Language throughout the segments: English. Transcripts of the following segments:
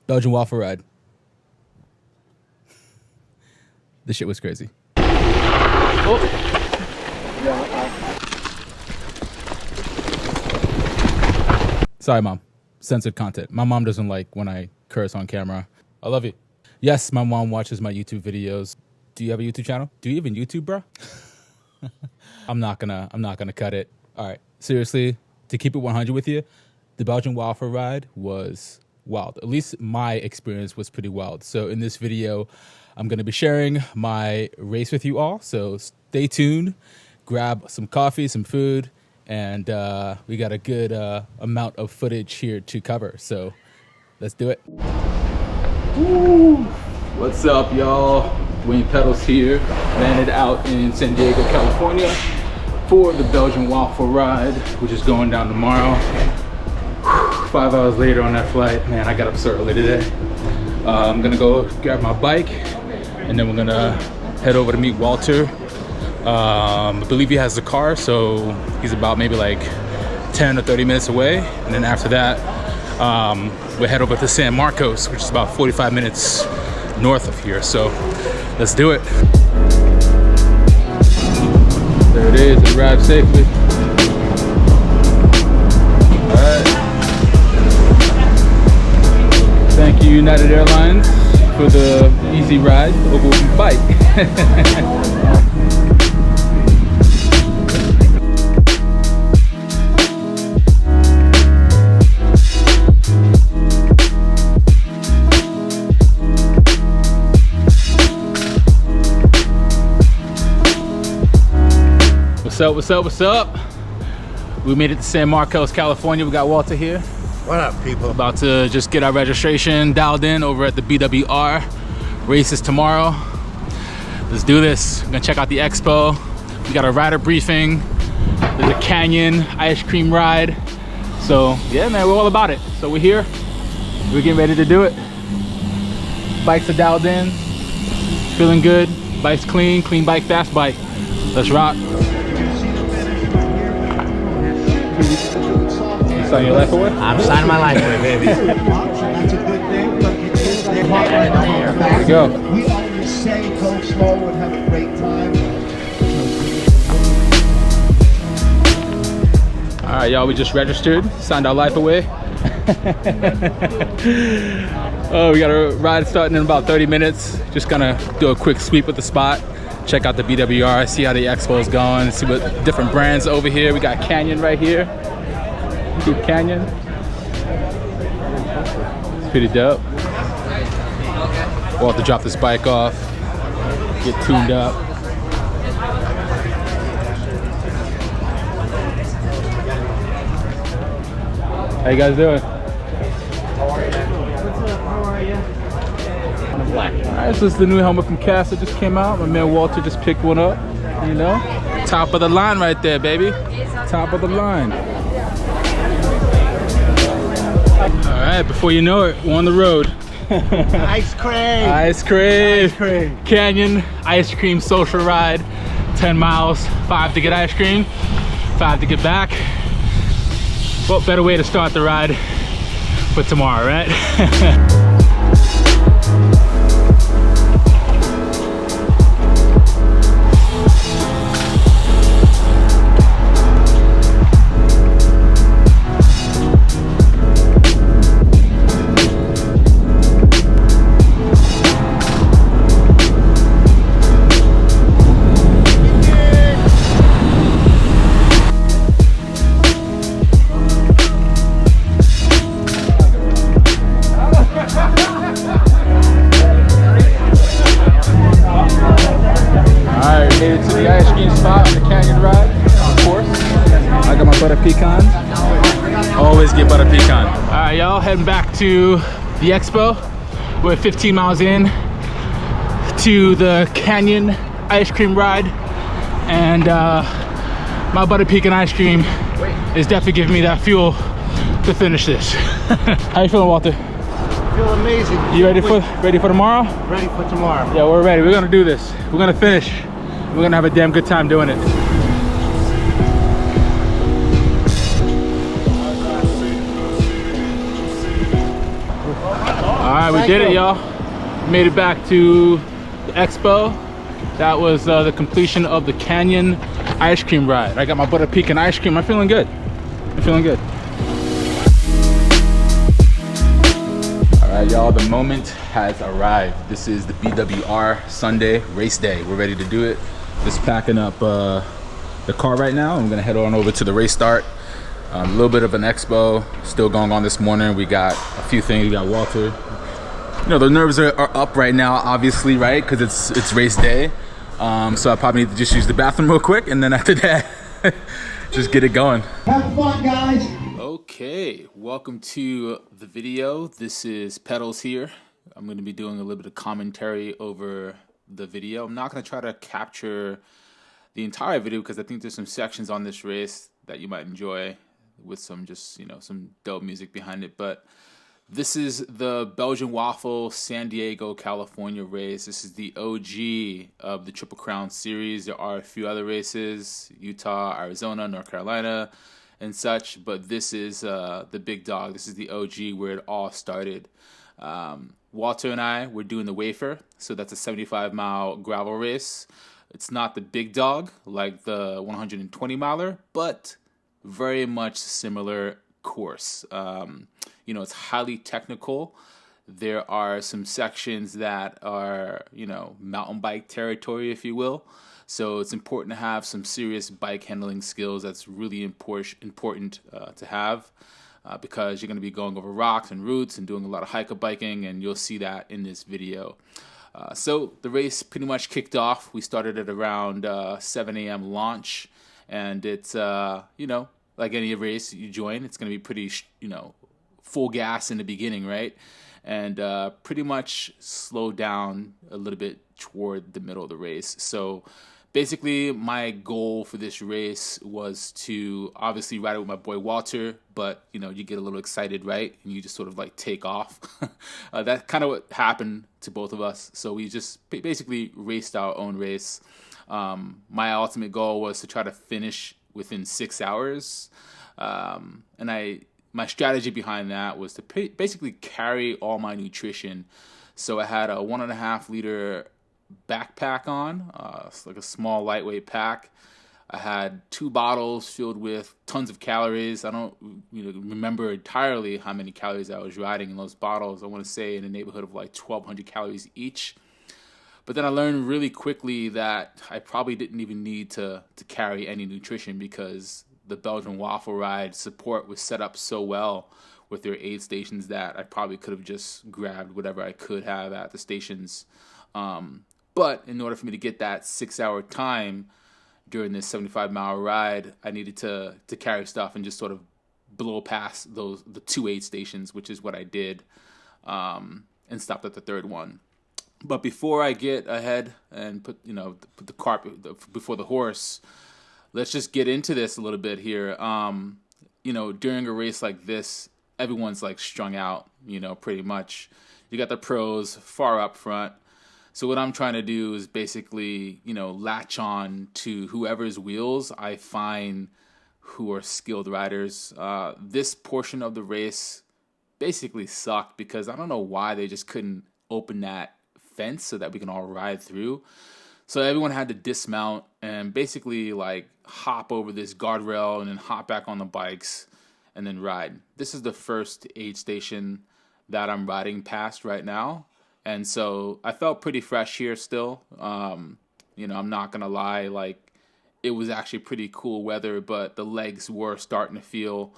Belgian Waffle Ride. This shit was crazy. Sorry, Mom. Censored content. My mom doesn't like when I curse on camera. I love you. Yes, my mom watches my YouTube videos. Do you have a YouTube channel? Do you even YouTube, bro? I'm not gonna cut it. All right, seriously, to keep it 100 with you, the Belgian Waffle Ride was wild. At least my experience was pretty wild. So in this video, I'm gonna be sharing my race with you all. So stay tuned, grab some coffee, some food, and we got a good amount of footage here to cover. So let's do it. Woo. What's up, y'all? Dwayne Pedals here, landed out in San Diego, California for the Belgian Waffle Ride, which is going down tomorrow. 5 hours later on that flight, man, I got up so early today. I'm gonna go grab my bike, and then we're gonna head over to meet Walter. I believe he has the car, so he's about maybe like 10 or 30 minutes away. And then after that, we'll head over to San Marcos, which is about 45 minutes north of here. So let's do it. There it is, it arrived safely. All right. Thank you, United Airlines, for the easy ride over with bike. What's up? We made it to San Marcos, California. We got Walter here. What up, people? About to just get our registration dialed in over at the BWR. Races tomorrow. Let's do this. We're gonna check out the expo. We got a rider briefing. There's a canyon ice cream ride. So yeah, man, we're all about it. So we're here. We're getting ready to do it. Bikes are dialed in. Feeling good. Bike's clean bike, fast bike. Let's rock. You sign your life away? I'm signing my life away, baby. There we go. We always say go slow and have a great time. All right, y'all, we just registered, signed our life away. Oh, we got a ride starting in about 30 minutes. Just gonna do a quick sweep of the spot. Check out the BWR, see how the expo is going, see what different brands over here. We got Canyon right here. Keep Canyon. It's pretty dope. We'll have to drop this bike off, get tuned up. How you guys doing? Alright, so this is the new helmet from Cass that just came out. My man Walter just picked one up, you know? Top of the line right there, baby. Top of the line. Alright, before you know it, we're on the road. Ice cream! Ice cream! Ice cream! Canyon ice cream social ride. 10 miles, 5 to get ice cream, 5 to get back. What better way to start the ride for tomorrow, right? Pecan. Always get butter pecan. All right, y'all, heading back to the expo. We're 15 miles in to the Canyon ice cream ride, and my butter pecan ice cream is definitely giving me that fuel to finish this. How you feeling, Walter? I feel amazing. You ready for tomorrow? Ready for tomorrow. Yeah, we're ready. We're gonna do this. We're gonna finish. We're gonna have a damn good time doing it. All right, we did it, y'all. Made it back to the expo. That was the completion of the Canyon ice cream ride. I got my butter pecan ice cream. I'm feeling good. I'm feeling good. All right, y'all, the moment has arrived. This is the BWR Sunday race day. We're ready to do it. Just packing up the car right now. I'm gonna head on over to the race start. A little bit of an expo still going on this morning. We got a few things. We got Walter. You know, the nerves are up right now, obviously, right? Because it's race day. So I probably need to just use the bathroom real quick, and then after that, just get it going. Have fun, guys. Okay, welcome to the video. This is Pedals here. I'm going to be doing a little bit of commentary over the video. I'm not going to try to capture the entire video because I think there's some sections on this race that you might enjoy with some just, you know, some dope music behind it. But this is the Belgian Waffle San Diego, California race. This is the OG of the Triple Crown series. There are a few other races, Utah, Arizona, North Carolina, and such. But this is the big dog. This is the OG where it all started. Walter and I were doing the Wafer. So that's a 75-mile gravel race. It's not the big dog like the 120 miler, but very much similar course. You know, it's highly technical. There are some sections that are, you know, mountain bike territory, if you will. So it's important to have some serious bike handling skills. That's really important to have because you're going to be going over rocks and roots and doing a lot of hiker biking, and you'll see that in this video. So the race pretty much kicked off. We started at around 7 a.m. launch, and it's, you know, like any race you join, it's going to be pretty, you know, full gas in the beginning, right? And pretty much slow down a little bit toward the middle of the race. So basically my goal for this race was to obviously ride it with my boy Walter, but you know, you get a little excited, right? And you just sort of like take off. That kind of what happened to both of us. So we just basically raced our own race. My ultimate goal was to try to finish within 6 hours. And my strategy behind that was to basically carry all my nutrition. So I had a 1.5 liter backpack on, it's like a small lightweight pack. I had 2 bottles filled with tons of calories. I don't remember entirely how many calories I was riding in those bottles. I want to say in the neighborhood of like 1,200 calories each. But then I learned really quickly that I probably didn't even need to carry any nutrition because the Belgian Waffle Ride support was set up so well with their aid stations that I probably could have just grabbed whatever I could have at the stations. But in order for me to get that 6-hour time during this 75-mile ride, I needed to carry stuff and just sort of blow past the 2 aid stations, which is what I did, and stopped at the 3rd one. But before I get ahead and put the cart before the horse, let's just get into this a little bit here. You know, during a race like this, everyone's like strung out, you know, pretty much. You got the pros far up front. So what I'm trying to do is basically, you know, latch on to whoever's wheels I find who are skilled riders. This portion of the race basically sucked because I don't know why they just couldn't open that fence so that we can all ride through. So everyone had to dismount and basically like hop over this guardrail and then hop back on the bikes and then ride. This is the first aid station that I'm riding past right now. And so I felt pretty fresh here still. You know, I'm not going to lie, like it was actually pretty cool weather, but the legs were starting to feel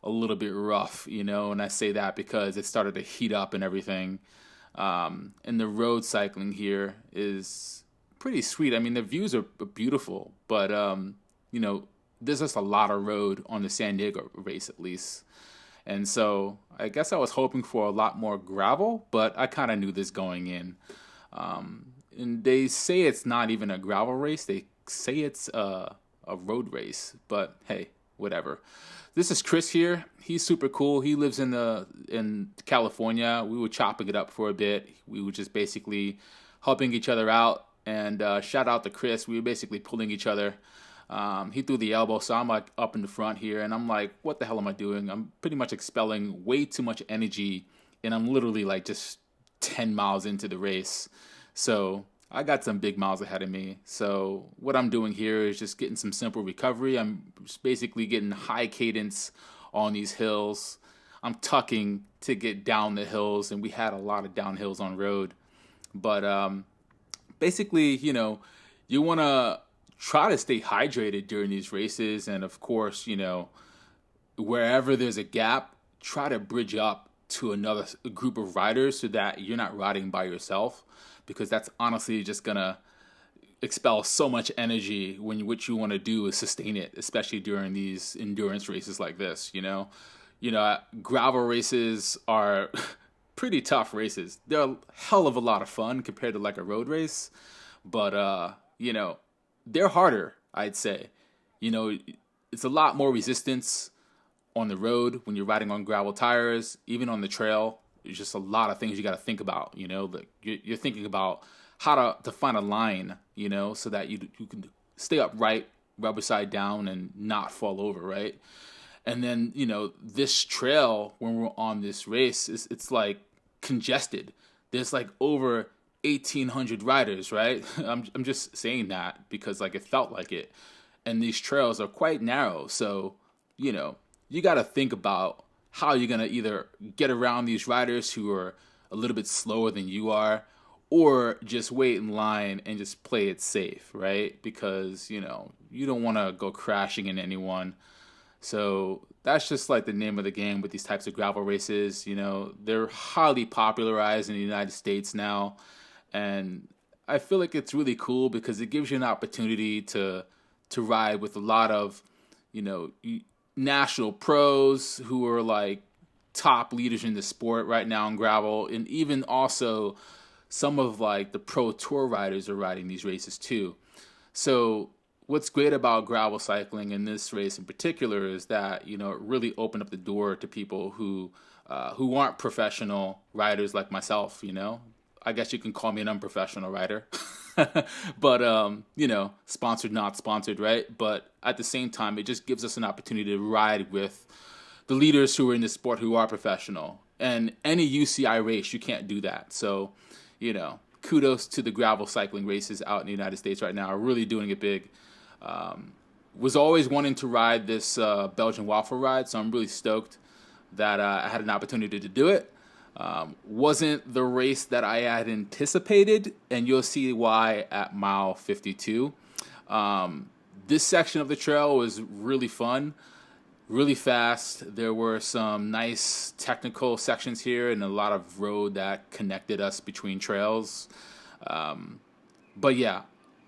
a little bit rough, you know, and I say that because it started to heat up and everything. And the road cycling here is pretty sweet. I mean, the views are beautiful, but, you know, there's just a lot of road on the San Diego race at least. And so I guess I was hoping for a lot more gravel, but I kind of knew this going in. And they say it's not even a gravel race. They say it's a road race, but hey, whatever. This is Chris here. He's super cool. He lives in California. We were chopping it up for a bit. We were just basically helping each other out. And shout out to Chris. We were basically pulling each other. He threw the elbow, so I'm like up in the front here, and I'm like, what the hell am I doing? I'm pretty much expelling way too much energy, and I'm literally like just 10 miles into the race. So I got some big miles ahead of me. So what I'm doing here is just getting some simple recovery. I'm just basically getting high cadence on these hills. I'm tucking to get down the hills, and we had a lot of downhills on road. But basically, you know, you want to try to stay hydrated during these races. And of course, you know, wherever there's a gap, try to bridge up to another group of riders so that you're not riding by yourself, because that's honestly just gonna expel so much energy when what you want to do is sustain it, especially during these endurance races like this. Gravel races are pretty tough races. They're a hell of a lot of fun compared to like a road race, but you know, they're harder, I'd say. You know, it's a lot more resistance on the road when you're riding on gravel tires. Even on the trail, there's just a lot of things you got to think about. You know, like you're thinking about how to find a line, you know, so that you can stay upright, rubber side down, and not fall over, right? And then, you know, this trail, when we're on this race, it's like congested. There's like over 1,800 riders, right? I'm just saying that because like it felt like it. And these trails are quite narrow, so, you know, you got to think about how you're going to either get around these riders who are a little bit slower than you are, or just wait in line and just play it safe, right? Because, you know, you don't want to go crashing into anyone. So that's just like the name of the game with these types of gravel races. You know, they're highly popularized in the United States now. And I feel like it's really cool because it gives you an opportunity to ride with a lot of, you know, national pros who are like top leaders in the sport right now in gravel, and even also some of like the pro tour riders are riding these races too. So what's great about gravel cycling in this race in particular is that, you know, it really opened up the door to people who aren't professional riders like myself. You know, I guess you can call me an unprofessional rider. But, you know, sponsored, not sponsored, right? But at the same time, it just gives us an opportunity to ride with the leaders who are in the sport who are professional. And any UCI race, you can't do that. So, you know, kudos to the gravel cycling races out in the United States right now are really doing it big. Was always wanting to ride this Belgian Waffle Ride, so I'm really stoked that I had an opportunity to do it. Wasn't the race that I had anticipated, and you'll see why at mile 52. This section of the trail was really fun, really fast. There were some nice technical sections here and a lot of road that connected us between trails. But yeah,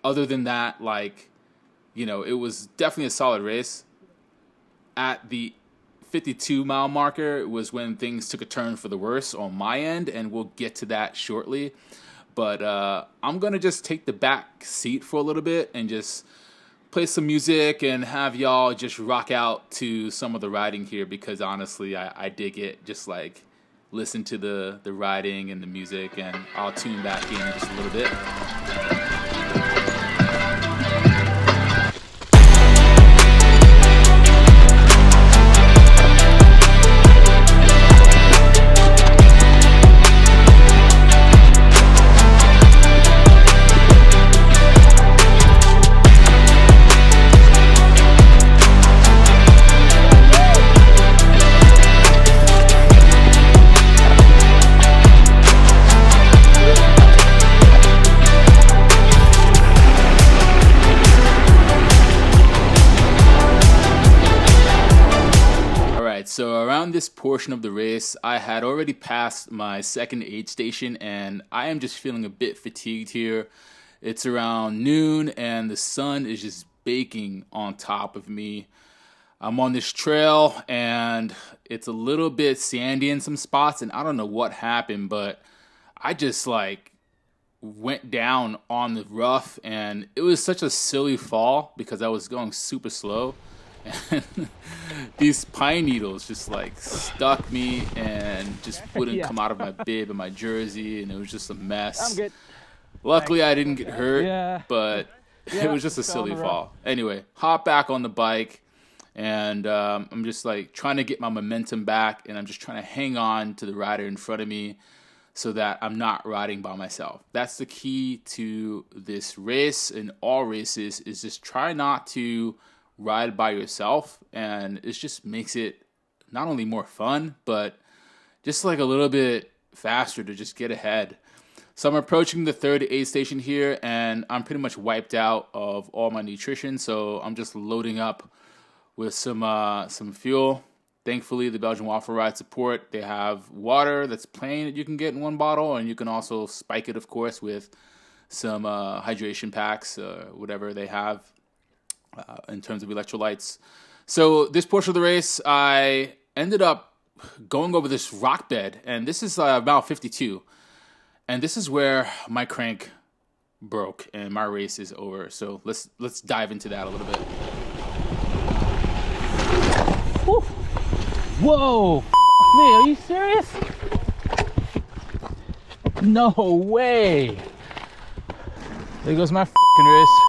other than that, like, you know, it was definitely a solid race. At the 52-mile marker was when things took a turn for the worse on my end, and we'll get to that shortly. But I'm going to just take the back seat for a little bit and just play some music and have y'all just rock out to some of the riding here, because honestly, I dig it. Just like listen to the riding and the music, and I'll tune back in just a little bit. So around this portion of the race, I had already passed my second aid station, and I am just feeling a bit fatigued here. It's around noon, and the sun is just baking on top of me. I'm on this trail, and it's a little bit sandy in some spots, and I don't know what happened, but I just like went down on the rough, and it was such a silly fall because I was going super slow. And these pine needles just like stuck me and just wouldn't come out of my bib and my jersey, and it was just a mess. I'm good. Luckily, I didn't get hurt, but it was just a silly fall. Anyway, hop back on the bike, and I'm just like trying to get my momentum back, and I'm just trying to hang on to the rider in front of me so that I'm not riding by myself. That's the key to this race and all races, is just try not to ride by yourself, and it just makes it not only more fun, but just like a little bit faster to just get ahead. So I'm approaching the third aid station here, and I'm pretty much wiped out of all my nutrition, so I'm just loading up with some fuel. Thankfully, the Belgian Waffle Ride support, they have water that's plain that you can get in one bottle, and you can also spike it, of course, with some hydration packs, whatever they have in terms of electrolytes. So this portion of the race, I ended up going over this rock bed, and this is about 52. And this is where my crank broke, and my race is over. So let's dive into that a little bit. Woo. Whoa, me, are you serious? No way. There goes my fucking race.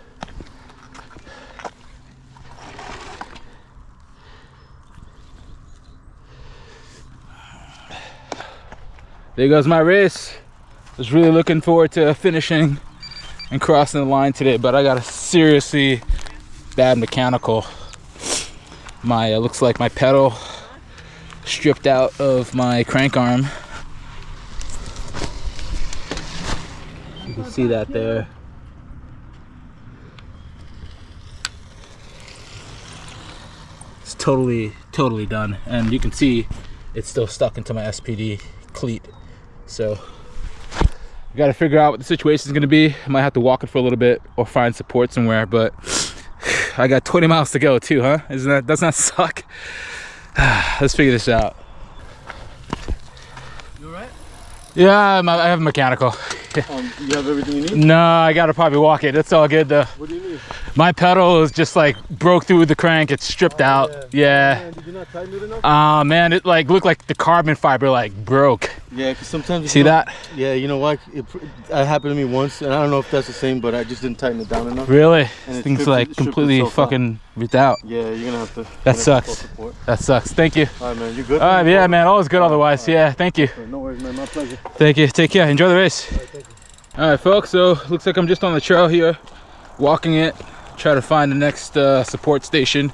There goes my race. Was really looking forward to finishing and crossing the line today, but I got a seriously bad mechanical. My looks like my pedal stripped out of my crank arm. You can see that there. It's totally done, and you can see it's still stuck into my SPD cleat. So we got to figure out what the situation is going to be. I might have to walk it for a little bit or find support somewhere, but I got 20 miles to go too, huh? Doesn't that suck? Let's figure this out. You alright? Yeah, I have a mechanical. You have everything you need? No, I gotta probably walk it. It's all good though. What do you need? My pedal is just like broke through the crank. It's stripped out. Yeah. Man, did you not tighten it enough? Man, it like looked like the carbon fiber like broke. Yeah, because sometimes See that? Yeah, you know why? It happened to me once, and I don't know if that's the same, but I just didn't tighten it down enough. Really? And Things stripped like itself completely out. fucking ripped out. Yeah, you're gonna have to. That sucks. That sucks. Thank you. All right, man. You good? All right, yeah, man. Always good otherwise. Yeah, thank you. No worries, man. My pleasure. Thank you. Take care. Enjoy the race. All right, thank you. All right, folks. So looks like I'm just on the trail here, walking it, try to find the next support station.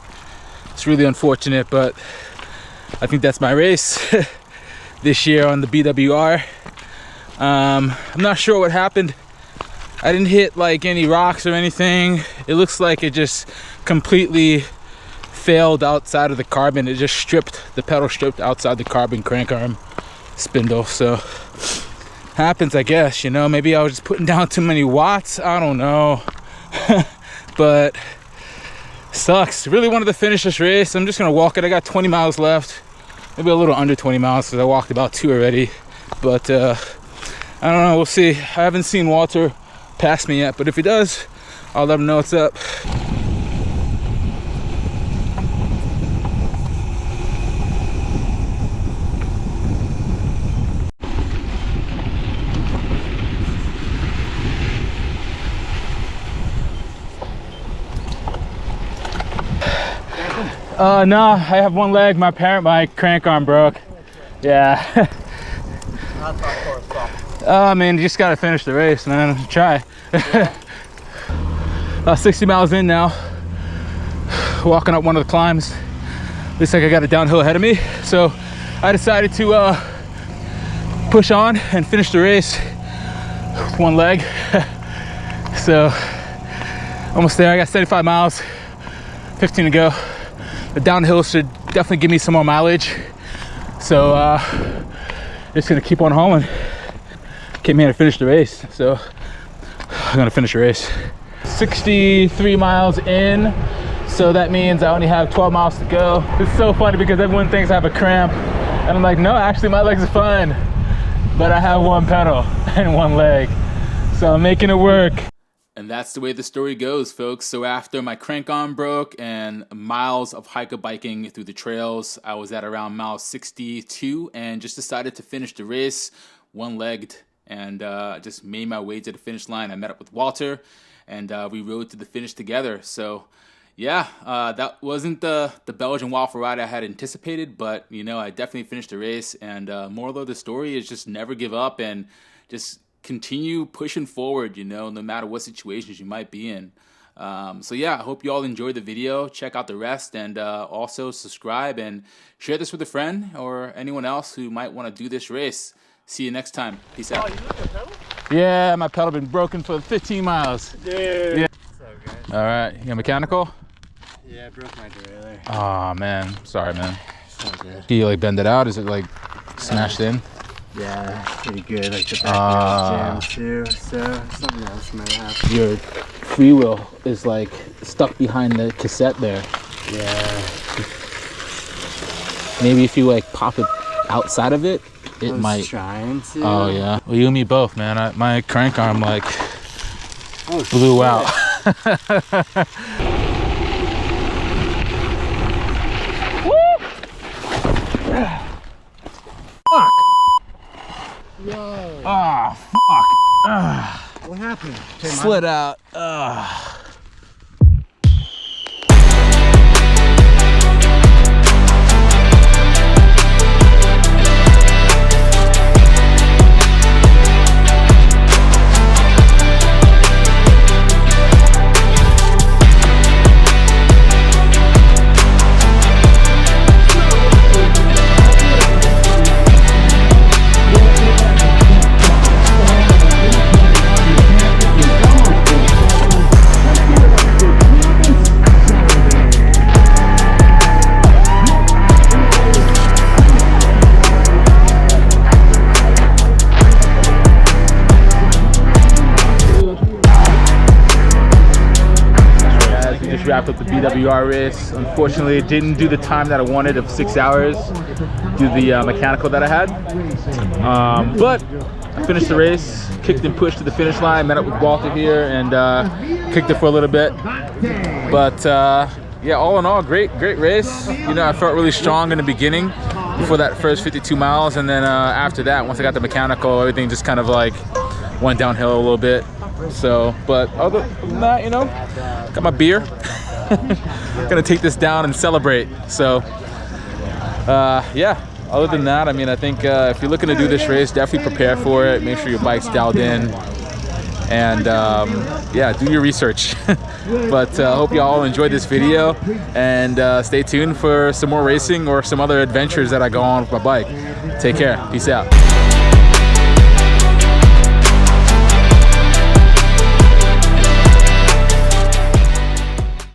It's really unfortunate, but I think that's my race this year on the BWR. I'm not sure what happened. I didn't hit like any rocks or anything. It looks like it just completely failed outside of the carbon. It just stripped, the pedal stripped outside the carbon crank arm spindle. So happens, I guess, you know. Maybe I was just putting down too many watts. I don't know. But sucks. Really wanted to finish this race. I'm just gonna walk it. I got 20 miles left, maybe a little under 20 miles because I walked about 2 already. But I don't know, we'll see. I haven't seen Walter pass me yet, but if he does, I'll let him know what's up. No, I have one leg. My crank arm broke. Yeah. I mean, you just gotta finish the race, man. Try. About 60 miles in now. Walking up one of the climbs. Looks like I got a downhill ahead of me. So I decided to push on and finish the race with one leg. So almost there. I got 75 miles, 15 to go. The downhill should definitely give me some more mileage. So just gonna keep on hauling. Came here to finish the race, so I'm gonna finish the race. 63 miles in, so that means I only have 12 miles to go. It's so funny because everyone thinks I have a cramp, and I'm like, no, actually my legs are fine, but I have one pedal and one leg, so I'm making it work. And that's the way the story goes, folks. So after my crank arm broke and miles of hiker biking through the trails, I was at around mile 62 and just decided to finish the race one-legged, and just made my way to the finish line. I met up with Walter, and we rode to the finish together. So yeah, that wasn't the Belgian Waffle Ride I had anticipated, but you know, I definitely finished the race. And moral of the story is just never give up and just continue pushing forward. You know, no matter what situations you might be in. So yeah, I hope you all enjoyed the video. Check out the rest, and also subscribe and share this with a friend or anyone else who might want to do this race. See you next time. Peace out. Oh, you lose your pedal? Yeah, my pedal been broken for 15 miles. Dude. Yeah. So good. All right, you got mechanical? Yeah, I broke my derailleur. Oh man, sorry man. So good. Can you like bend it out? Is it like smashed in? Yeah, pretty good. Like the back wheel jams too. So something else might happen. Your free wheel is like stuck behind the cassette there. Yeah. Maybe if you like pop it outside of it, it might. Trying to. Oh yeah. Well, you and me both, man. My crank arm like blew out. Fuck. Yo. Oh fuck. What happened? Slid out. Wrapped up the BWR race. Unfortunately, it didn't do the time that I wanted of 6 hours due to the mechanical that I had. But I finished the race, kicked and pushed to the finish line, met up with Walter here, and kicked it for a little bit. But yeah, all in all, great race. You know, I felt really strong in the beginning before that first 52 miles, and then after that, once I got the mechanical, everything just kind of like went downhill a little bit. So, but other than that, you know, got my beer. Gonna take this down and celebrate. So yeah, other than that, I mean, I think if you're looking to do this race, definitely prepare for it. Make sure your bike's dialed in, and yeah, do your research. But I hope you all enjoyed this video, and stay tuned for some more racing or some other adventures that I go on with my bike. Take care. Peace out.